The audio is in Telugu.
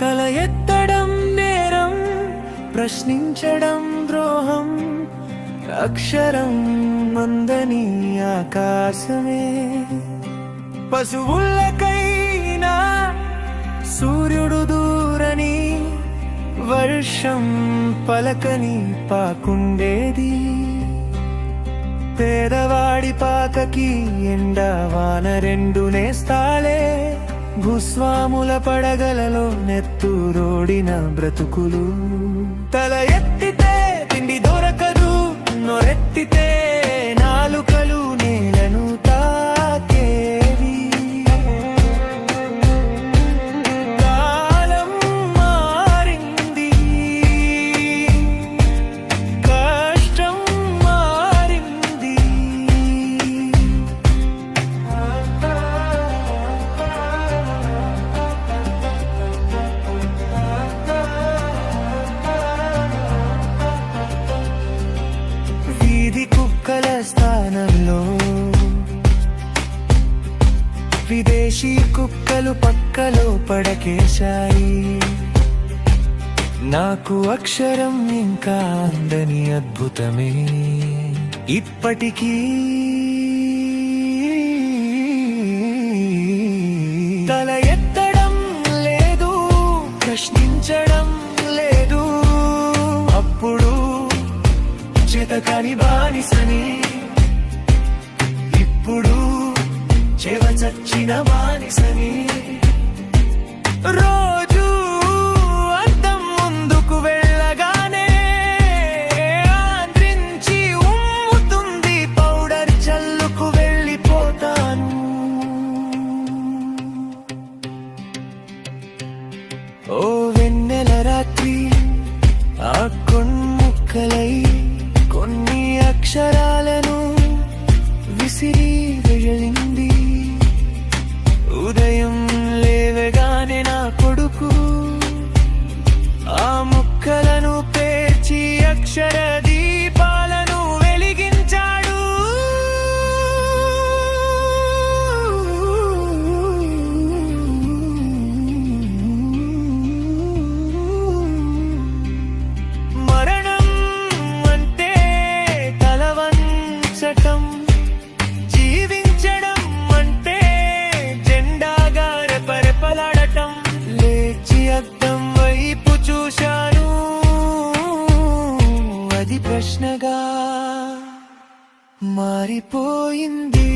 తల ఎత్తడం నేరం, ప్రశ్నించడం ద్రోహం. అక్షరం మందని ఆకాశమే, పశువులకైనా సూర్యుడు దూరని, వర్షం పలకని పాకుండేది. పేదవాడి పాకకి ఎండవాన రెండు నేస్తాలే, భూస్వాముల పడగలలో నెత్తురోడిన బ్రతుకులు. తల ఎత్తితే తిండి దొరకదు, నొరెత్తితే నాలుకలు నేలను తాకేవి. కాలం మారింది, కష్టం మారింది. వీధి కుక్కల స్థానంలో విదేశీ కుక్కలు పక్కలో పడకేశాయి. నాకు అక్షరం ఇంకా అందని అద్భుతమే ఇప్పటికీ. తల ఎత్తడం లేదు, ప్రశ్నించడం లేదు. అప్పుడు చేతకాని బానిసని, ఇప్పుడు చెవ చచ్చిన బానిసని. రోజు అద్దం ముందుకు వెళ్ళగానే ఆంధ్రించి ఉమ్ముతుంది, పౌడర్ చల్లుకు వెళ్ళిపోతాను. ఓ వెన్నెల రాత్రి ఆ కొన్ముక్కలై కొన్ని అక్షరాలను విసిరి వెళ్ళింది. ఉదయం లేవగానే నా కొడుకు ఆ ముక్కలను పేర్చి అక్షర దీపాలను వెలిగించాడు. మరణం అంటే తలవంచటం, జీవించడం అంటే జెండాగా రెపరెపలాడటం. లేచి అద్దం వైపు చూశాను, అది ప్రశ్నగా మారిపోయింది.